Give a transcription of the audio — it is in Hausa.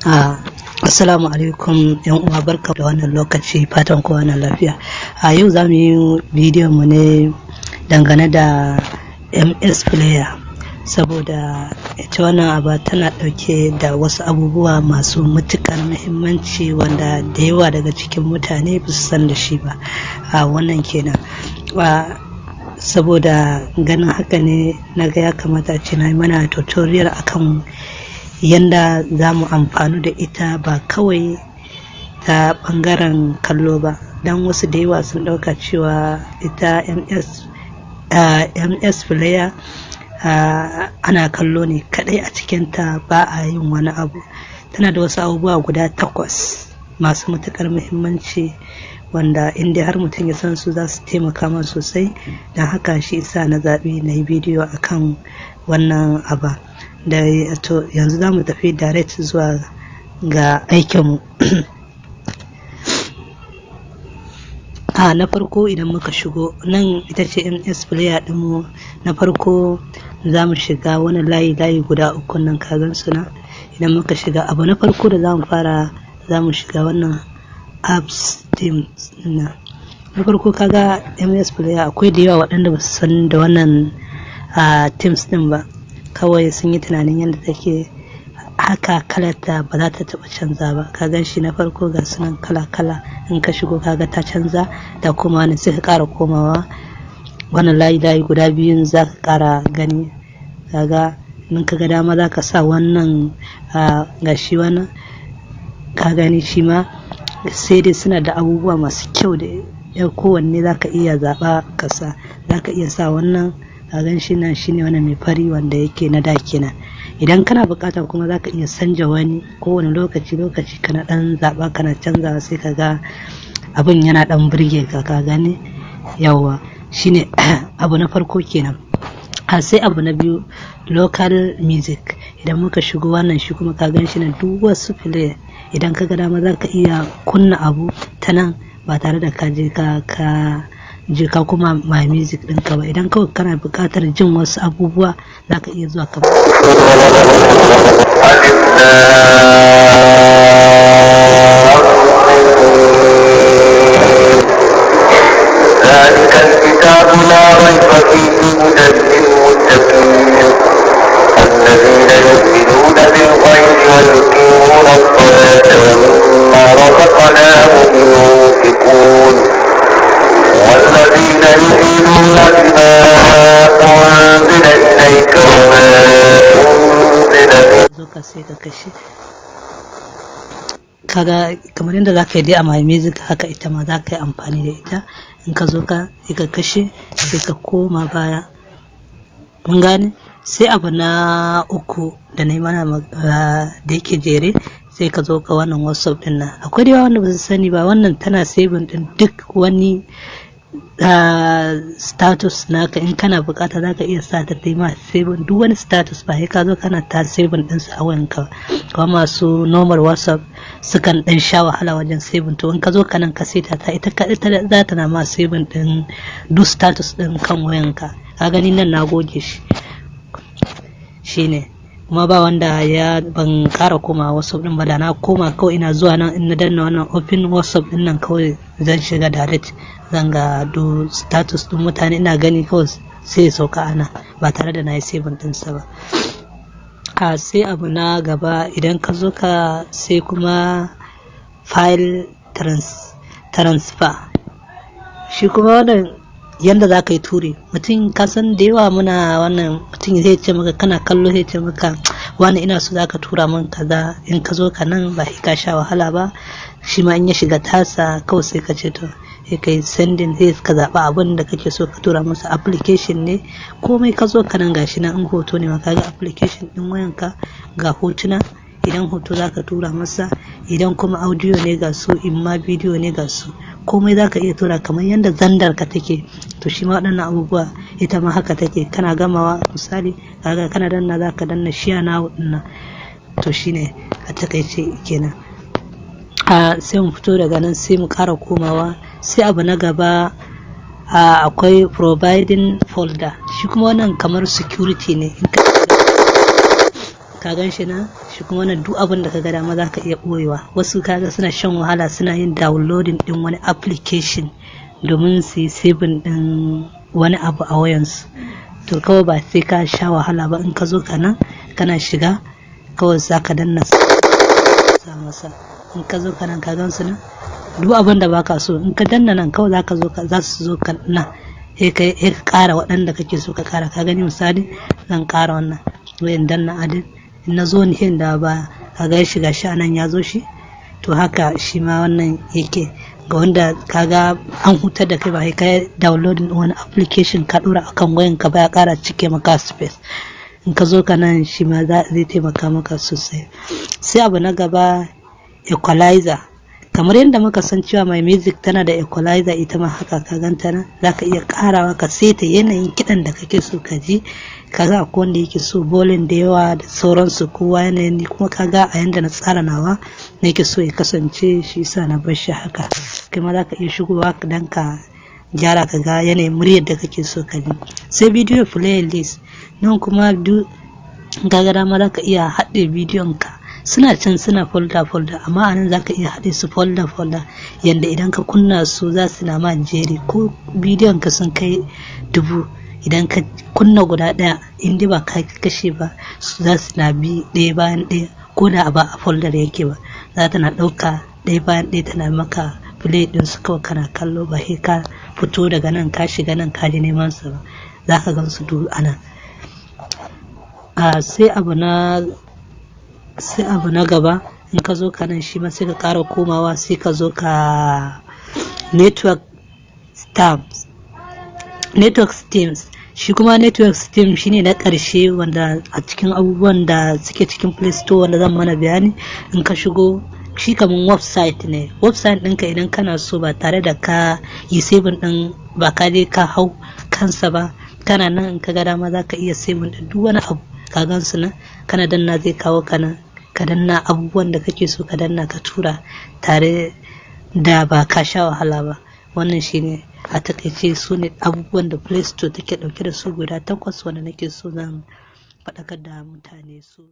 Assalamu alaikum yan uwa, barka da wannan lokaci, fatan kowa na lafiya. Yau za mu yi bidiyon mu ne dangane da MS player, saboda ita wannan aba tana dauke da wasu abubuwa masu matukar muhimmanci wanda da yawa daga cikin mutane ba su san da shi ba. Wannan kenan. Saboda ganin haka ne na ga ya kamata ce na yi mana tutorial akan yanda za mu amfani da ita, ba kawai ta bangaren kallo ba, don wasu da yawa sun dauka cewa ita MS player ana kallo ne kadai a cikinta, ba a yin wani abu. Tana da wasu abubuwa guda 8 masu matukar muhimmanci wanda inda har mutum ya san su za su taimaka masa sosai. Don haka shi isa na zaɓi na yi bidiyo akan wannan aba. Da to yanzu za mu tafi direct zuwa ga aikinmu. Na farko idan muka shigo nan, ita ce MS player ɗinmu. Na farko za mu shiga wani layi guda 3 nan, ka gan su nan. Idan muka shiga, abu na farko da za mu fara, za mu shiga wannan apps teams na farko. Kaga MS player akwai da yawa waɗanda ba su san da wannan teams ɗin ba, kawai sun yi tunanin yadda take haka kalarta ba za ta taɓa canza ba. Ka gan shi na farko ga sunan kala in ka shigo kaga ta canza, da kuma wani sai ka ƙara komawa wannan layi guda biyun za ka ƙara gani. Kaga in ka ga dama za ka sa wannan ga shi wannan, ka gani shi ma sai dai suna da abubuwa masu kyau da kowanne za ka iya zaɓa ka sa. Za ka iya sa wannan, ka gan shi nan shine wannan mai fari wanda yake na da kenan. Idan kana bukata kuma za ka iya sanja wani kowane lokaci kana dan zaba kana canzawa, sai ka ga abin yana dan burge ka. Ka gane yawa, shine abu na farko kenan. Sai abu na biyu, local music. Idan muka shigo wannan, shi kuma ka gan shi nan duk wasu play, idan ka ga dama za ka iya kunna abu ta nan ba tare da ka je ka kuma my music ɗinka ba. Idan kawai kana buƙatar jin wasu abubuwa za ka iya zuwa ka ذلك الكتاب لا ريب فيه هدى للمتقين الذين يؤمنون بالغيب ويقيمون الصلاة ومما رزقناهم ينفقون والذين يؤمنون بما أنزل إليك وما أنزل kaga kamar yadda za ka yi dai a my music, haka ita ma za ka yi amfani da ita. In ka zo ka kashe, sai ka koma baya. Mun gane. Sai abu na 3 da na yi mana da yake jere, sai ka zo ka wannan WhatsApp din nan. Akwai da yawa wanda ba su sani ba, wannan tana saving din duk wani status naka. In kana bukata za ka iya sa ta ma saving duk wani status, ba sai ka zo kana ta saving din su a wayanka. Kuma masu normal WhatsApp sukan dan sha wahala wajen saving, to in ka zo kanan ka seta ta, ita za ta na ma saving din duk status din kan wayanka. Ka gani nan na goge shi, shine kuma ba wanda ya ban ƙara koma WhatsApp din ba. Da na koma kawai ina zuwa nan, in na danna wannan open WhatsApp din nan, kawai zan shiga direct, zan ga do status din mutane, ina gani kawai sai ya sauka ana, ba tare da na yi saving ɗinsa ba. Sai abu na gaba, idan ka zo ka sai kuma file transfer. Shi kuma wannan yanda za ka yi turi. Mutum ka san da yawa muna wannan, mutum zai ce maka kana kallo, zai ce maka wani ina so za ka tura min kaza. In ka zo ka nan ba ka sha wahala ba, shi ma in ya shiga tasa kawai sai ka ce to sai ka yi sending, sai ka zaɓa abin da kake so ka tura masa. Application ne komai, ka zo ka nan gashi nan. In hoto ne ma ka ga application din wayanka, ga hotuna. Idan hoto za ka tura masa, idan kuma audio ne ga su, in ma video ne ga su, komai za ka iya tura kamar yadda zandar ka take. To shi ma waɗannan abubuwa ita ma haka take. Kana gamawa misali, kaga kana danna, za ka danna share now ɗin. To shine a takaice kenan. Sai mu fito daga nan, sai mu ƙara komawa. Sai abu na gaba, akwai providing folder. Shi kuma wannan kamar security ne. ka gan shi na shi kuma wannan duk abin da ka ga dama za ka iya ɓoyewa. Wasu kaga suna shan wahala suna yin downloading din wani application domin su yi saving din wani abu a wayansu. To kawai ba sai ka sha wahala ba, in ka zo kana shiga kawai za ka danna sa masa. In ka zo kana ka gan su nan duk abin da baka so in ka danna nan kawai za su zo ka nan sai ka ƙara waɗanda kake so ka ƙara. Ka gani misali zan ƙara wannan wayan danna adin in na zo ni da ba a ga shi gashi anan ya zo shi. To haka shi ma wannan yake ga wanda kaga an hutar da kai ba sai ka downloading wani application ka dora akan wayan ka ba ya ƙara cike maka space. In ka zo ka nan shi ma zai taimaka maka sosai. Sai abu na gaba equalizer. Kamar yadda muka san cewa mai music tana da equalizer, ita ma haka ka ganta nan za ka iya karawa ka seta yanayin kiɗan da kake so ka ji. Kaga akwai wanda yake so bolin da yawa da sauransu, kowa yanayin kuma kaga a yanda na tsara nawa nake so ya kasance, shi yasa na bar shi haka. Kai ma za ka iya shigowa dan ka gyara ka ga yanayin muryar da kake so ka ji. Sai video playlist nan kuma duk kaga dama za ka iya haɗe bidiyon ka, suna can suna folder amma anan zaka iya haɗe su folder yanda idan ka kunna su za su na ma jeri. Ko bidiyon ka sun kai 1000 idan ka kunna guda ɗaya inda ba ka kashe ba su za su na bi ɗaya bayan ɗaya, ko da ba a folder yake ba za ta na ɗauka ɗaya bayan ɗaya tana maka play ɗin su kawai kana kallo, ba sai ka fito daga nan ka shiga nan ka ji neman sa ba, za ka gan su duk anan. Sai abu na gaba in ka zo ka nan shi ma sai ka ƙara komawa sai ka zo ka network steams. Shi kuma network steam shine na ƙarshe wanda a cikin abubuwan da suke cikin Play Store wanda zan mana bayani. In ka shigo shi kaman website ne, website ɗinka idan kana so ba tare da ka yi saving ɗin ba ka je ka hau kansa ba, kana nan in ka ga dama za ka iya saving ɗin duk wani abu ka gan su nan kana danna zai kawo kana ka danna abubuwan da kake so ka danna ka tura tare da ba ka sha wahala ba. Wannan shine a takaice su ne abubuwan da Play Store take dauke da su guda 8 wanda nake so zan faɗakar da mutane su.